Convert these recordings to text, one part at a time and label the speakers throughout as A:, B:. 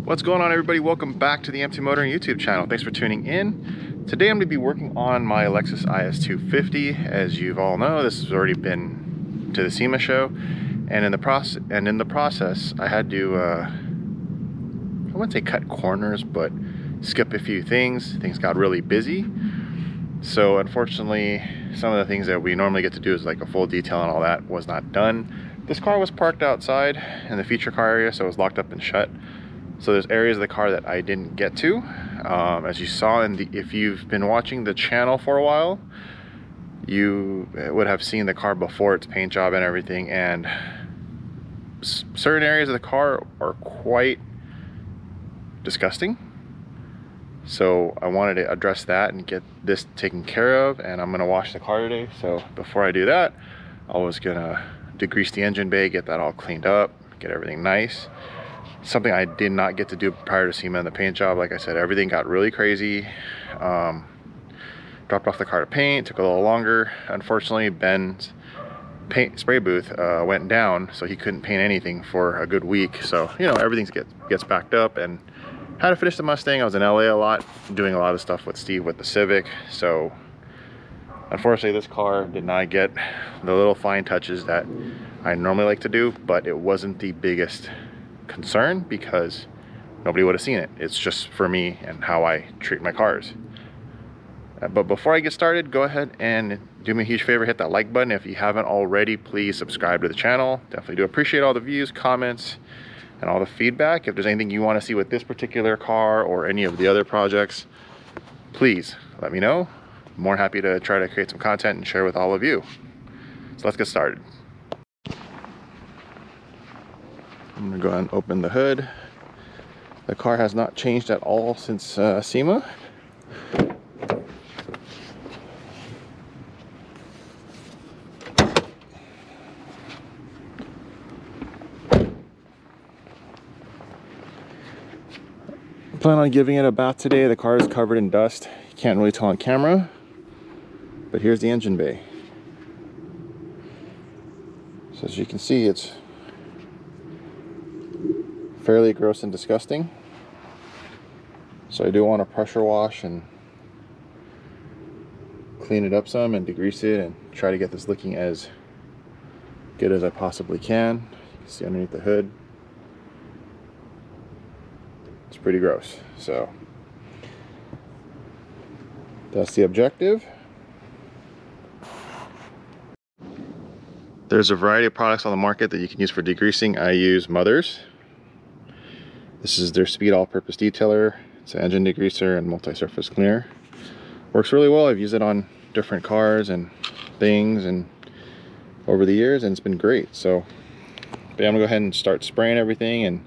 A: What's going on, everybody? Welcome back to the Empty Motoring YouTube channel. Thanks for tuning in. Today I'm going to be working on my Lexus IS250. As you've all know, this has already been to the SEMA show, and in the process I had to I wouldn't say cut corners, but skip a few things. Things got really busy, so unfortunately some of the things that we normally get to do is like a full detail and all that was not done. This car was parked outside in the feature car area, so it was locked up and shut. So there's areas of the car that I didn't get to. As you saw if you've been watching the channel for a while, you would have seen the car before its paint job and everything, and certain areas of the car are quite disgusting. So I wanted to address that and get this taken care of, and I'm gonna wash the car today. So before I do that, I was gonna degrease the engine bay, get that all cleaned up, get everything nice. Something I did not get to do prior to SEMA and the paint job. Like I said, everything got really crazy. Dropped off the car to paint, took a little longer. Unfortunately, Ben's paint spray booth went down, so he couldn't paint anything for a good week. So, you know, everything gets backed up, and had to finish the Mustang. I was in LA a lot, doing a lot of stuff with Steve with the Civic. So unfortunately, this car did not get the little fine touches that I normally like to do, but it wasn't the biggest concern because nobody would have seen it. It's just for me and how I treat my cars. But before I get started, go ahead and do me a huge favor, hit that like button. If you haven't already, please subscribe to the channel. Definitely do appreciate all the views, comments, and all the feedback. If there's anything you want to see with this particular car or any of the other projects, please let me know. I'm more happy to try to create some content and share with all of you. So let's get started. I'm gonna go ahead and open the hood. The car has not changed at all since SEMA. I plan on giving it a bath today. The car is covered in dust. You can't really tell on camera, but here's the engine bay. So as you can see, it's fairly gross and disgusting. So I do want to pressure wash and clean it up some and degrease it and try to get this looking as good as I possibly can. You can see underneath the hood, it's pretty gross. So that's the objective. There's a variety of products on the market that you can use for degreasing. I use Mother's. This is their Speed All-Purpose Detailer. It's an engine degreaser and multi-surface cleaner. Works really well. I've used it on different cars and things and over the years, and it's been great. So I'm gonna go ahead and start spraying everything and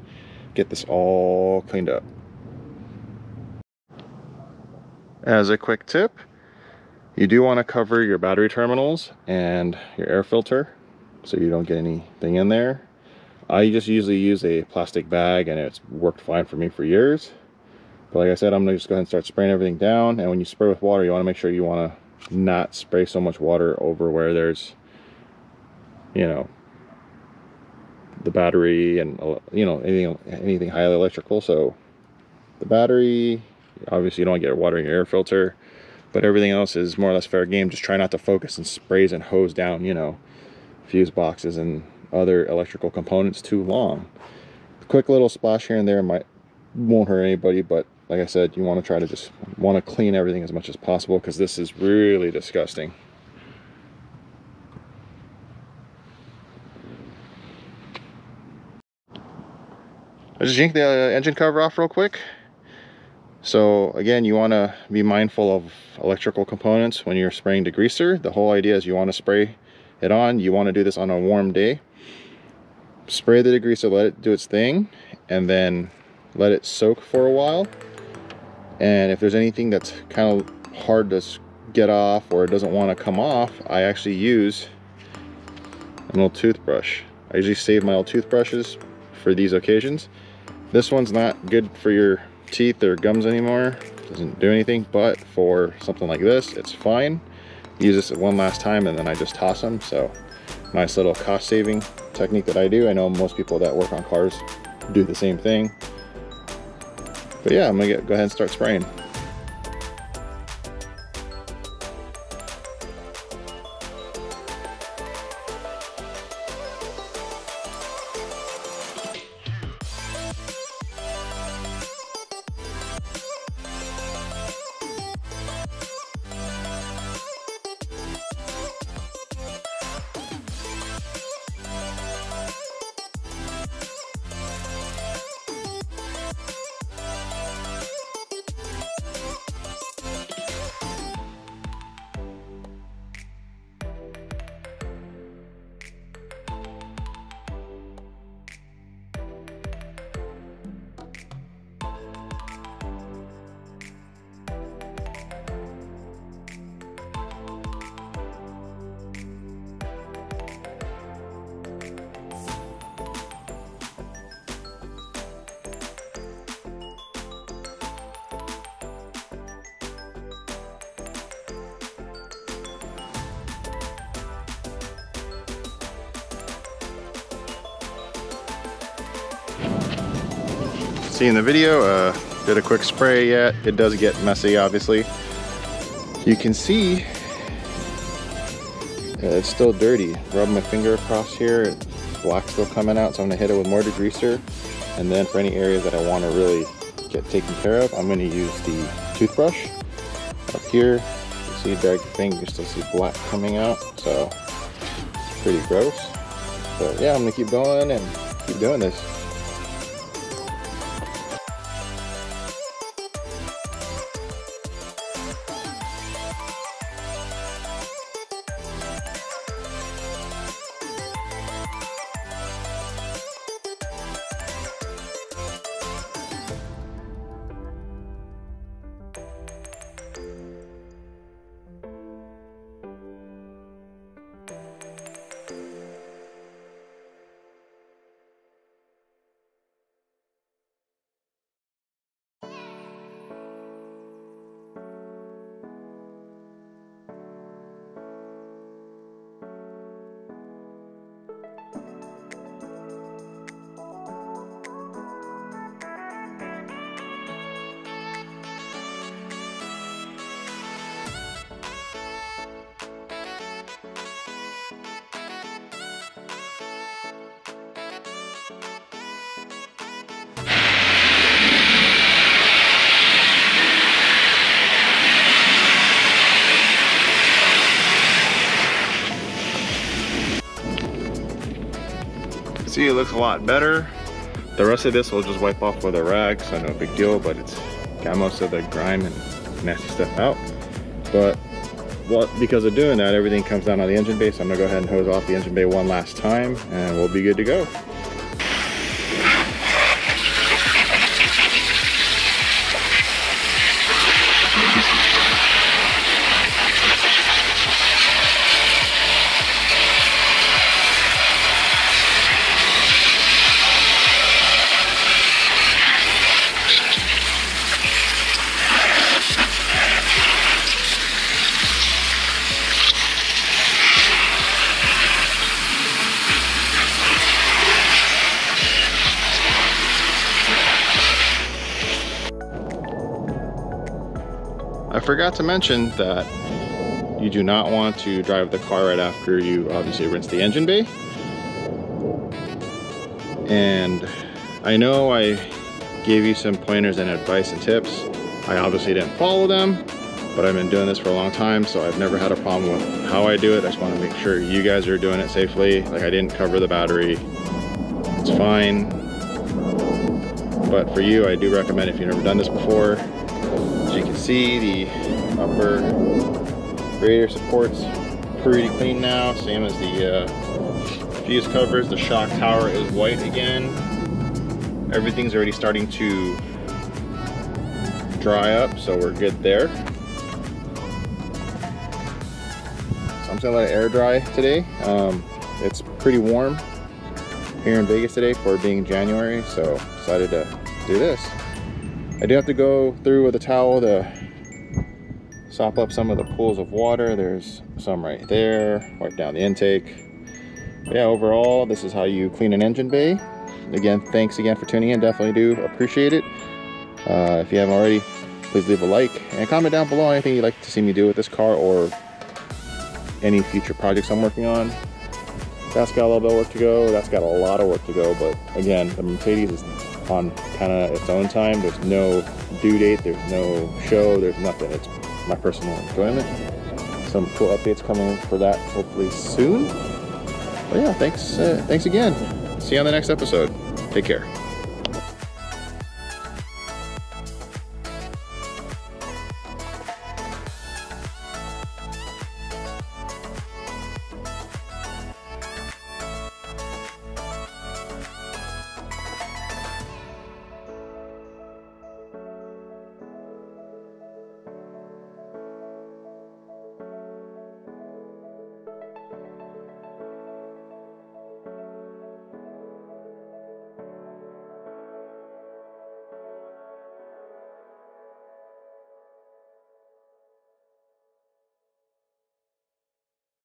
A: get this all cleaned up. As a quick tip, you do want to cover your battery terminals and your air filter so you don't get anything in there. I just usually use a plastic bag, and it's worked fine for me for years. But like I said, I'm gonna just go ahead and start spraying everything down. And when you spray with water, you want to make sure you want to not spray so much water over where there's, you know, the battery and, you know, anything highly electrical. So the battery, obviously you don't want to get water in your air filter, but everything else is more or less fair game. Just try not to focus and sprays and hose down, you know, fuse boxes and other electrical components too long. A quick little splash here and there won't hurt anybody, but like I said, you want to try to just clean everything as much as possible, because this is really disgusting. I just yanked the engine cover off real quick. So again, you want to be mindful of electrical components when you're spraying degreaser. The whole idea is you want to spray it on. You want to do this on a warm day. Spray the degreaser, let it do its thing, and then let it soak for a while. And if there's anything that's kind of hard to get off or it doesn't want to come off, I actually use an old toothbrush. I usually save my old toothbrushes for these occasions. This one's not good for your teeth or gums anymore. Doesn't do anything, but for something like this, it's fine. Use this one last time and then I just toss them. So nice little cost saving technique that I do. I know most people that work on cars do the same thing. But yeah, I'm gonna go ahead and start spraying. See in the video, did a quick spray yet. It does get messy, obviously. You can see it's still dirty. Rub my finger across here, black's still coming out, so I'm gonna hit it with more degreaser. And then for any areas that I want to really get taken care of, I'm gonna use the toothbrush. Up here, you see, drag your finger, you still see black coming out, so it's pretty gross. But yeah, I'm gonna keep going and keep doing this. See, it looks a lot better. The rest of this will just wipe off with a rag, so no big deal, but it's got most of the grime and nasty stuff out. But because of doing that, everything comes down on the engine bay, so I'm gonna go ahead and hose off the engine bay one last time and we'll be good to go. I forgot to mention that you do not want to drive the car right after you obviously rinse the engine bay. And I know I gave you some pointers and advice and tips. I obviously didn't follow them, but I've been doing this for a long time, so I've never had a problem with how I do it. I just want to make sure you guys are doing it safely. Like, I didn't cover the battery. It's fine. But for you, I do recommend, if you've never done this before, as you can see, the upper radiator support's pretty clean now, same as the fuse covers. The shock tower is white again. Everything's already starting to dry up, so we're good there. So I'm just gonna let it air dry today. It's pretty warm here in Vegas today for being January, so decided to do this. I do have to go through with a towel to sop up some of the pools of water. There's some right there, wipe down the intake. But yeah, overall, this is how you clean an engine bay. Again, thanks again for tuning in, definitely do appreciate it. If you haven't already, please leave a like and comment down below anything you'd like to see me do with this car or any future projects I'm working on. That's got a little bit of work to go. That's got a lot of work to go. But again, the Mercedes is on kind of its own time. There's no due date. There's no show. There's nothing. It's my personal enjoyment. Some cool updates coming for that hopefully soon. But yeah, thanks again. See you on the next episode. Take care.